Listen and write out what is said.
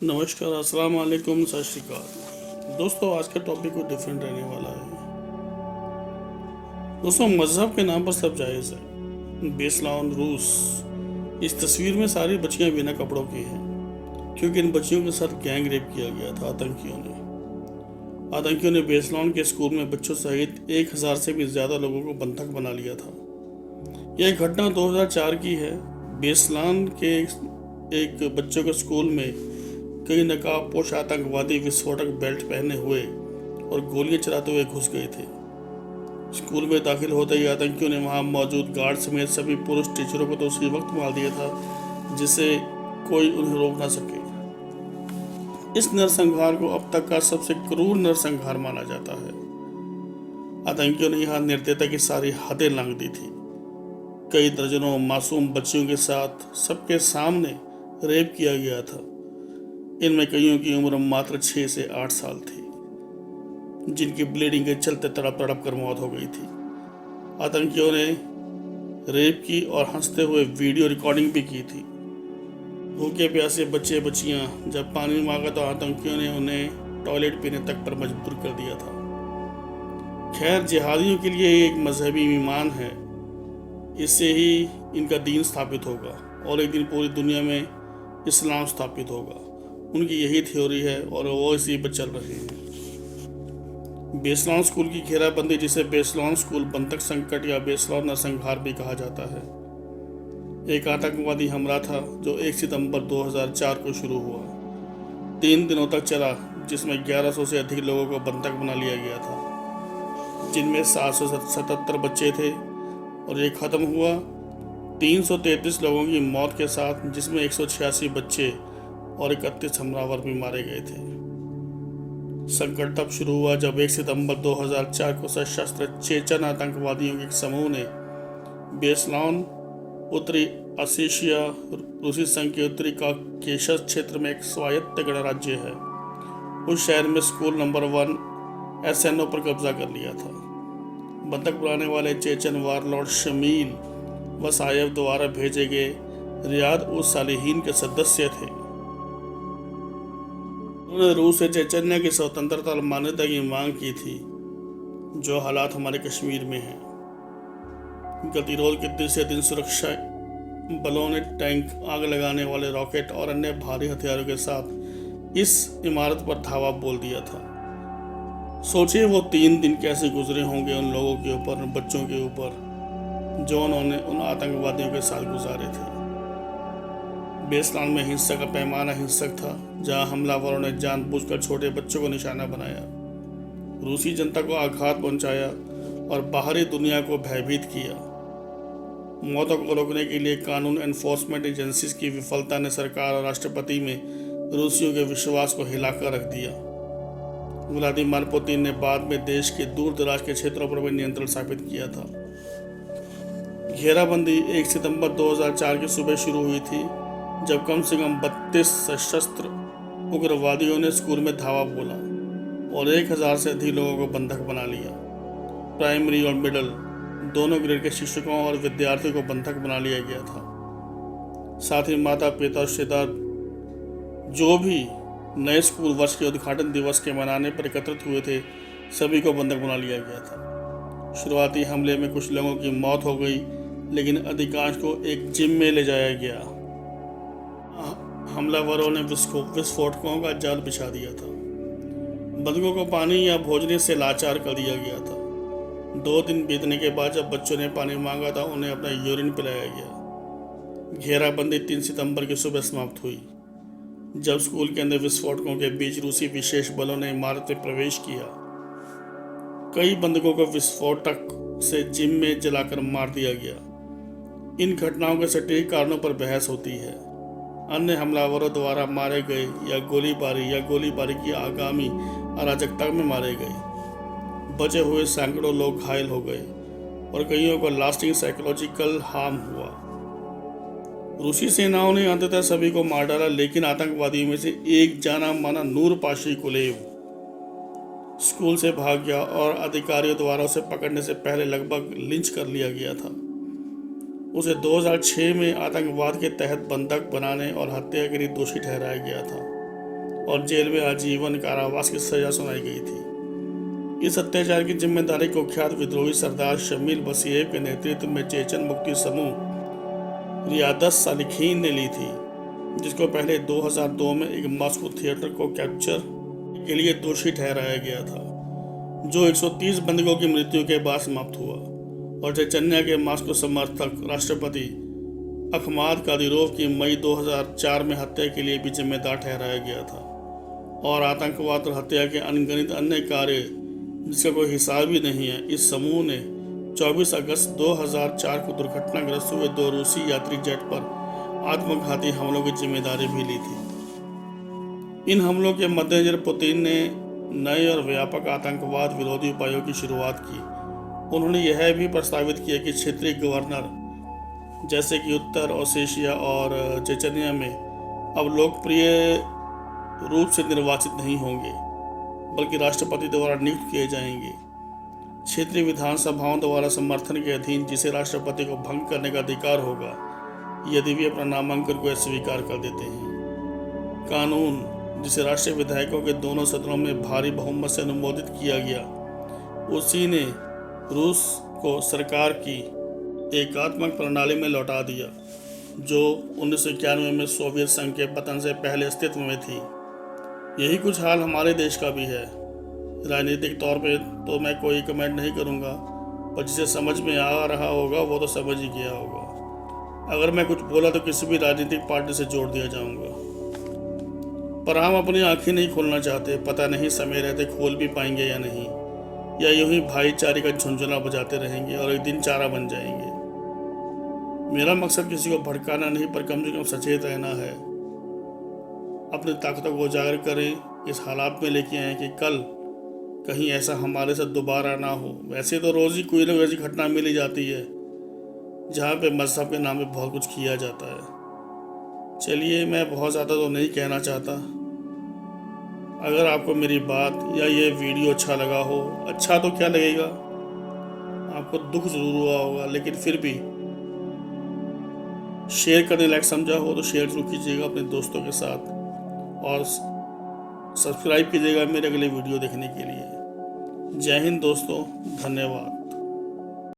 नमस्कार, अस्सलाम वालेकुम, सत श्री अकाल। दोस्तों, आज का टॉपिक कुछ डिफरेंट रहने वाला है। दोस्तों, मज़हब के नाम पर सब जायज़ है। बेसलान रूस, इस तस्वीर में सारी बच्चियां बिना कपड़ों की हैं, क्योंकि इन बच्चियों के साथ गैंग रेप किया गया था आतंकियों ने बेसलान के स्कूल में बच्चों सहित 1000 से भी ज़्यादा लोगों को बंधक बना लिया था। यह घटना 2004 की है। बेसलान के एक बच्चों के स्कूल में कई नकाबपोश आतंकवादी विस्फोटक बेल्ट पहने हुए और गोलियां चलाते हुए घुस गए थे। स्कूल में दाखिल होते ही आतंकियों ने वहां मौजूद गार्ड समेत सभी पुरुष टीचरों को तो उसी वक्त मार दिया था जिससे कोई उन्हें रोक ना सके। इस नरसंहार को अब तक का सबसे क्रूर नरसंहार माना जाता है। आतंकियों ने यहाँ निर्दयता की सारी हदें लांघ दी थी। कई दर्जनों मासूम बच्चियों के साथ सबके सामने रेप किया गया था। इनमें कईयों की उम्र मात्र 6 से 8 साल थी, जिनकी ब्लीडिंग के चलते तड़प तड़प कर मौत हो गई थी। आतंकियों ने रेप की और हंसते हुए वीडियो रिकॉर्डिंग भी की थी। भूखे प्यासे बच्चे बच्चियां जब पानी मांगा तो आतंकियों ने उन्हें टॉयलेट पीने तक पर मजबूर कर दिया था। खैर, जिहादियों के लिए एक मजहबी ईमान है। इससे ही इनका दीन स्थापित होगा और एक दिन पूरी दुनिया में इस्लाम स्थापित होगा। उनकी यही थ्योरी है और वो इसी पर चल रहे हैं। बेसलान स्कूल की घेराबंदी, जिसे बेसलान स्कूल बंधक संकट या बेसलान नरसंहार भी कहा जाता है, एक आतंकवादी हमला था जो 1 सितंबर 2004 को शुरू हुआ। 3 दिनों तक चला, जिसमें 1100 से अधिक लोगों को बंधक बना लिया गया था, जिनमें 777 बच्चे थे, और ये खत्म हुआ 333 लोगों की मौत के साथ, जिसमें 186 बच्चे और 31 हमलावर भी मारे गए थे। संकट तब शुरू हुआ जब 1 सितंबर 2004 को सशस्त्र चेचन आतंकवादियों के एक समूह ने बेसलान, उत्तरी असीशिया रूसी संघ के उत्तरी काकेशस क्षेत्र में एक स्वायत्त गणराज्य है, उस शहर में स्कूल नंबर 1 SNO पर कब्जा कर लिया था। बंधक बनाने वाले चेचन वारलॉर्ड शमील वसायव द्वारा भेजे गए रियाद उस सालिहीन के सदस्य थे। उन्होंने रूस से चेचन्या की स्वतंत्रता और मान्यता की मांग की थी, जो हालात हमारे कश्मीर में हैं। गतिरोध के दिन से दिन सुरक्षा बलों ने टैंक, आग लगाने वाले रॉकेट और अन्य भारी हथियारों के साथ इस इमारत पर धावा बोल दिया था। सोचिए वो 3 दिन कैसे गुजरे होंगे उन लोगों के ऊपर, उन बच्चों के ऊपर, जो उन्होंने उन आतंकवादियों के साथ गुजारे थे। बेसलान में हिंसा का पैमाना हिंसक था, जहां हमलावरों ने जानबूझकर छोटे बच्चों को निशाना बनाया, रूसी जनता को आघात पहुंचाया और बाहरी दुनिया को भयभीत किया। मौतों को रोकने के लिए कानून एनफोर्समेंट एजेंसीज की विफलता ने सरकार और राष्ट्रपति में रूसियों के विश्वास को हिलाकर रख दिया। व्लादिमीर पुतिन ने बाद में देश के दूर दराज के क्षेत्रों पर भी नियंत्रण स्थापित किया था। घेराबंदी 1 सितंबर 2004 की सुबह शुरू हुई थी, जब कम से कम 32 सशस्त्र उग्रवादियों ने स्कूल में धावा बोला और 1000 से अधिक लोगों को बंधक बना लिया। प्राइमरी और मिडिल दोनों ग्रेड के शिक्षकों और विद्यार्थियों को बंधक बना लिया गया था। साथ ही माता पिता और रिश्तेदार, जो भी नए स्कूल वर्ष के उद्घाटन दिवस के मनाने पर एकत्रित हुए थे, सभी को बंधक बना लिया गया था। शुरुआती हमले में कुछ लोगों की मौत हो गई, लेकिन अधिकांश को एक जिम में ले जाया गया। हमलावरों ने विस्फोटकों का जाल बिछा दिया था। बंधकों को पानी या भोजन से लाचार कर दिया गया था। 2 दिन बीतने के बाद जब बच्चों ने पानी मांगा था, उन्हें अपना यूरिन पिलाया गया। घेराबंदी 3 सितंबर की सुबह समाप्त हुई, जब स्कूल के अंदर विस्फोटकों के बीच रूसी विशेष बलों ने इमारत में प्रवेश किया। कई बंधकों को विस्फोटक से जिम में जलाकर मार दिया गया। इन घटनाओं के सटीक कारणों पर बहस होती है। अन्य हमलावरों द्वारा मारे गए या गोलीबारी की आगामी अराजकता में मारे गए। बचे हुए सैकड़ों लोग घायल हो गए और कईयों को लास्टिंग साइकोलॉजिकल हार्म हुआ। रूसी सेनाओं ने अंततः सभी को मार डाला, लेकिन आतंकवादियों में से एक जाना माना नूर पाशी कुलेव स्कूल से भाग गया और अधिकारियों द्वारा उसे पकड़ने से पहले लगभग लिंच कर लिया गया था। उसे 2006 में आतंकवाद के तहत बंधक बनाने और हत्या के लिए दोषी ठहराया गया था। और जेल में आजीवन कारावास की सजा सुनाई गई थी। इस अत्याचार की जिम्मेदारी कुख्यात विद्रोही सरदार शमील बसिएव के नेतृत्व में चेचन मुक्ति समूह रियादत सालिखीन ने ली थी, जिसको पहले 2002 में एक मॉस्को थिएटर को कैप्चर के लिए दोषी ठहराया गया था, जो 130 बंधकों की मृत्यु के बाद समाप्त हुआ, और चेचन्या के मॉस्को समर्थक राष्ट्रपति अखमाद कादिरोव की मई 2004 में हत्या के लिए भी जिम्मेदार ठहराया गया था, और आतंकवाद और हत्या के अनगिनत अन्य कार्य जिसका कोई हिसाब ही नहीं है। इस समूह ने 24 अगस्त 2004 को दुर्घटनाग्रस्त हुए 2 रूसी यात्री जेट पर आत्मघाती हमलों की जिम्मेदारी भी ली थी। इन हमलों के मद्देनजर पुतिन ने नए और व्यापक आतंकवाद विरोधी उपायों की शुरुआत की। उन्होंने यह भी प्रस्तावित किया कि क्षेत्रीय गवर्नर जैसे कि उत्तर ओसेशिया और चेचन्या में अब लोकप्रिय रूप से निर्वाचित नहीं होंगे, बल्कि राष्ट्रपति द्वारा नियुक्त किए जाएंगे। क्षेत्रीय विधानसभाओं द्वारा समर्थन के अधीन, जिसे राष्ट्रपति को भंग करने का अधिकार होगा यदि वे अपना नामांकन को अस्वीकार कर देते हैं। कानून, जिसे राष्ट्रीय विधायकों के दोनों सदनों में भारी बहुमत से अनुमोदित किया गया, उसी ने रूस को सरकार की एकात्मक प्रणाली में लौटा दिया, जो 1991 में सोवियत संघ के पतन से पहले अस्तित्व में थी। यही कुछ हाल हमारे देश का भी है। राजनीतिक तौर पे तो मैं कोई कमेंट नहीं करूँगा, पर जिसे समझ में आ रहा होगा वो तो समझ ही गया होगा। अगर मैं कुछ बोला तो किसी भी राजनीतिक पार्टी से जोड़ दिया जाऊँगा, पर हम अपनी आंखें नहीं खोलना चाहते। पता नहीं समय रहते खोल भी पाएंगे या नहीं, या यूं ही भाईचारे का झुंझुना बजाते रहेंगे और एक दिन चारा बन जाएंगे। मेरा मकसद किसी को भड़काना नहीं, पर कम से कम सचेत रहना है। अपनी ताकतों को उजागर करें, इस हालात में लेके आए कि कल कहीं ऐसा हमारे साथ दोबारा ना हो। वैसे तो रोज़ ही कोई ना कोई ऐसी घटना मिली जाती है जहाँ पे मजहब के नाम पे बहुत कुछ किया जाता है। चलिए, मैं बहुत ज़्यादा तो नहीं कहना चाहता। अगर आपको मेरी बात या ये वीडियो अच्छा लगा हो, अच्छा तो क्या लगेगा, आपको दुख जरूर हुआ होगा, लेकिन फिर भी शेयर करने लायक समझा हो तो शेयर जरूर कीजिएगा अपने दोस्तों के साथ, और सब्सक्राइब कीजिएगा मेरे अगले वीडियो देखने के लिए। जय हिंद दोस्तों, धन्यवाद।